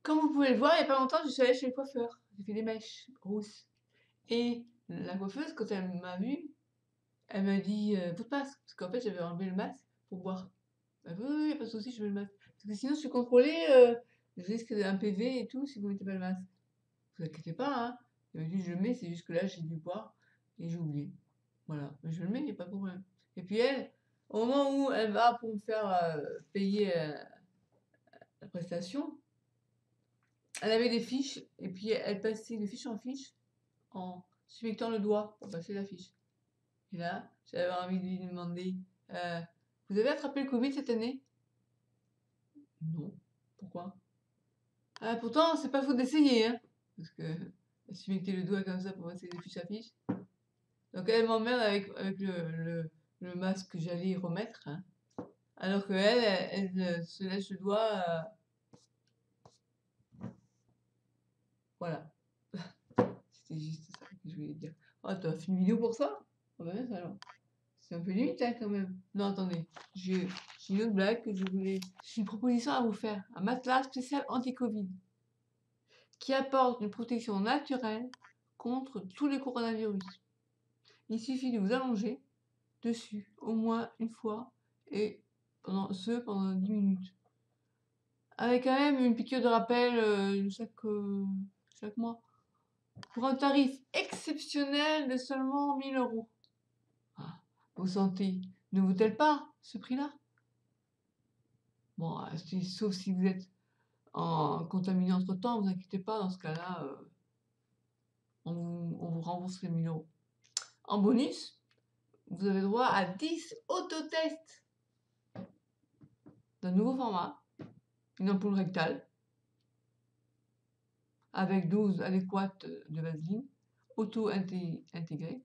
Comme vous pouvez le voir, il n'y a pas longtemps, je suis allée chez le coiffeur. J'ai fait des mèches rousses. Et la coiffeuse, quand elle m'a vue, elle m'a dit votre masque. Parce qu'en fait, j'avais enlevé le masque pour boire. Elle m'a dit oui, il n'y a pas de souci, je mets le masque. Parce que sinon, je suis contrôlée, je risque d'un PV et tout si vous mettez pas le masque. Ne vous inquiétez pas, hein. Elle m'a dit je le mets, c'est juste que là, j'ai dû boire et j'ai oublié. Voilà, mais je le mets, il n'y a pas de problème. Et puis elle, au moment où elle va pour me faire payer la prestation, elle avait des fiches, et puis elle passait de fiche en fiche en suspectant le doigt pour passer la fiche. Et là, j'avais envie de lui demander euh, vous avez attrapé le Covid cette année? Non. Pourquoi? Ah, pourtant, c'est pas faute d'essayer, hein. Parce que suspecter le doigt comme ça pour passer de fiche à fiche. Donc elle m'emmerde avec le masque que j'allais remettre, hein. Alors que elle se lèche le doigt. Voilà. C'était juste ça que je voulais dire. Oh, t'as fait une vidéo pour ça? Ah bah mince alors. C'est un peu limite hein, quand même. Non, attendez. J'ai une autre blague que je voulais. J'ai une proposition à vous faire. Un matelas spécial anti-Covid qui apporte une protection naturelle contre tous les coronavirus. Il suffit de vous allonger dessus au moins une fois et pendant 10 minutes. Avec quand même une piqûre de rappel chaque mois. Pour un tarif exceptionnel de seulement 1 000 €. Ah, vos santé ne vaut-elle pas ce prix-là? Bon, sauf si vous êtes contaminé entre-temps, vous inquiétez pas, dans ce cas-là, on vous rembourse les 1 000 €. En bonus, vous avez droit à 10 autotests d'un nouveau format, une ampoule rectale, avec dose adéquate de vaseline, auto-intégrée,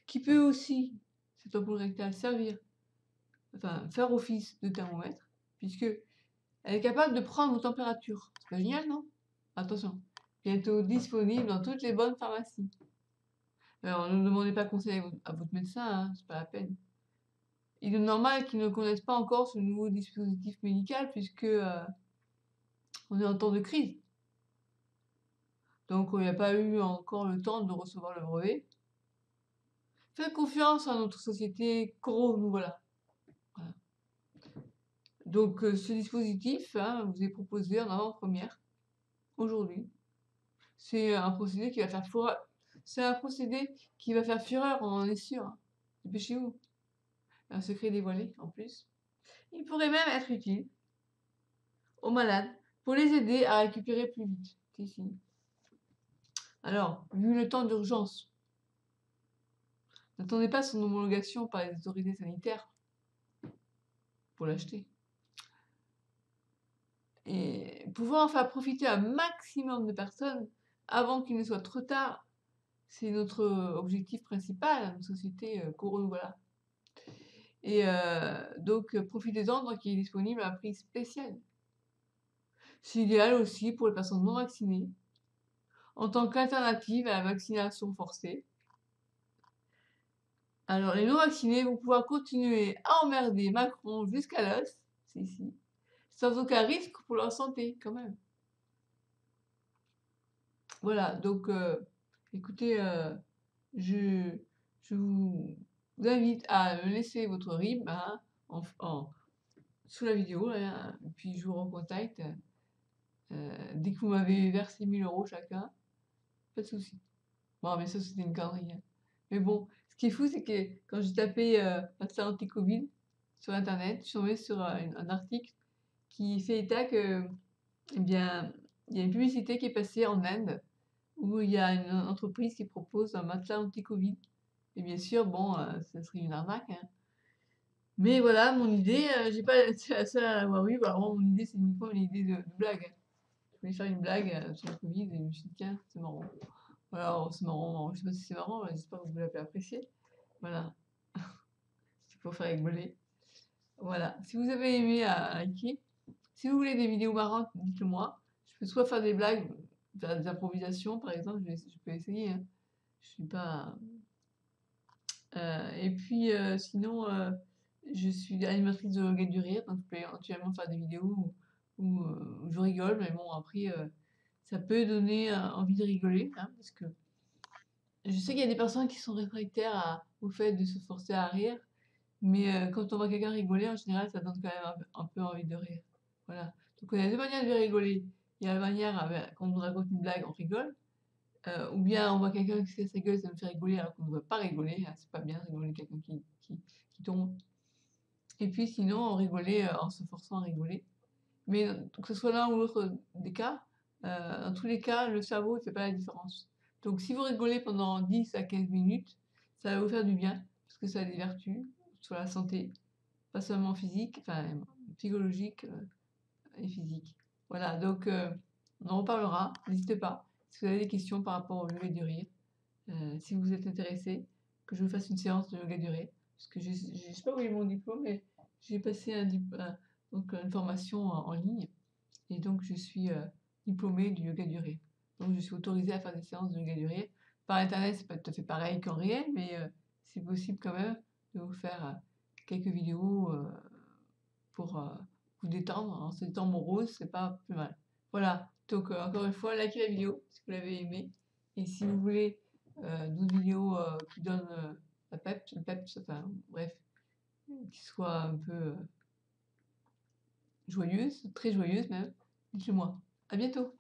qui peut aussi, cette ampoule rectale, faire office de thermomètre, puisque elle est capable de prendre vos températures. C'est pas génial, non? Attention, bientôt disponible dans toutes les bonnes pharmacies. Alors, ne demandez pas conseil à votre médecin, hein, c'est pas la peine. Il est normal qu'ils ne connaissent pas encore ce nouveau dispositif médical, puisque on est en temps de crise. Donc, il n'y a pas eu encore le temps de recevoir le brevet. Faites confiance à notre société nous voilà. Donc, ce dispositif hein, vous est proposé en avant-première aujourd'hui. C'est un procédé qui va faire fureur. C'est un procédé qui va faire fureur, on en est sûr. Hein. Dépêchez-vous. Un secret dévoilé en plus. Il pourrait même être utile aux malades pour les aider à récupérer plus vite. Si. Alors, vu le temps d'urgence, n'attendez pas son homologation par les autorités sanitaires pour l'acheter. Et pouvoir en faire profiter un maximum de personnes avant qu'il ne soit trop tard, c'est notre objectif principal, une société voilà. Et donc profitez-en tant qu'il est disponible à un prix spécial. C'est idéal aussi pour les personnes non vaccinées, en tant qu'alternative à la vaccination forcée. Alors les non vaccinés vont pouvoir continuer à emmerder Macron jusqu'à l'os, sans aucun risque pour leur santé quand même. Voilà, donc écoutez, je vous invite à me laisser votre RIB hein, sous la vidéo, hein, puis je vous recontacte dès que vous m'avez versé 1 000 € chacun, pas de souci. Bon, mais ça c'était une connerie. Hein. Mais bon, ce qui est fou, c'est que quand j'ai tapé vaccin anti-Covid sur internet, je suis tombée sur un article qui fait état que, eh bien, il y a une publicité qui est passée en Inde où il y a une entreprise qui propose un matelas anti-Covid. Et bien sûr, bon, ça serait une arnaque. Hein. Mais voilà, mon idée, j'ai pas c'est la seule à l'avoir eu. Vraiment, mon idée, c'est uniquement une idée de blague. Hein. Je voulais faire une blague sur le Covid et je me suis dit, tiens, c'est marrant. Voilà, c'est marrant. Je sais pas si c'est marrant, mais j'espère que vous l'avez apprécié. Voilà, c'est pour faire rigoler. Voilà, si vous avez aimé, liker. Si vous voulez des vidéos marrantes, dites-le moi. Je peux soit faire des blagues, faire des improvisations, par exemple, je peux essayer. Hein. Je suis pas. Et puis, sinon, je suis animatrice de Gate du Rire, donc je peux éventuellement faire des vidéos où je rigole, mais bon, après, ça peut donner envie de rigoler, hein, parce que je sais qu'il y a des personnes qui sont réfractaires au fait de se forcer à rire, mais quand on voit quelqu'un rigoler, en général, ça donne quand même un peu envie de rire. Voilà. Donc, on a deux manières de rigoler. Il y a la manière, quand on nous raconte une blague, on rigole. Ou bien on voit quelqu'un qui se casse la gueule, ça me fait rigoler alors qu'on ne devrait pas rigoler, hein, c'est pas bien de rigoler quelqu'un qui tombe. Et puis sinon, on rigolait en se forçant à rigoler. Mais que ce soit l'un ou l'autre des cas, dans tous les cas, le cerveau ne fait pas la différence. Donc si vous rigolez pendant 10 à 15 minutes, ça va vous faire du bien, parce que ça a des vertus sur la santé, pas seulement physique, enfin psychologique et physique. Voilà, donc on en reparlera, n'hésitez pas, si vous avez des questions par rapport au yoga du rire, si vous êtes intéressé, que je vous fasse une séance de yoga du rire, parce que je ne sais pas où est mon diplôme, mais j'ai passé donc une formation en ligne, et donc je suis diplômée du yoga du rire. Donc je suis autorisée à faire des séances de yoga du rire. Par internet, c'est pas tout à fait pareil qu'en réel, mais c'est possible quand même de vous faire quelques vidéos pour vous détendre. En ces temps moroses, c'est pas plus mal. Voilà, donc encore une fois, likez la vidéo si vous l'avez aimée. Et si vous voulez d'autres vidéos qui donnent la peps, le peps, enfin bref, qui soient un peu joyeuses, très joyeuses même, dites-le moi. À bientôt!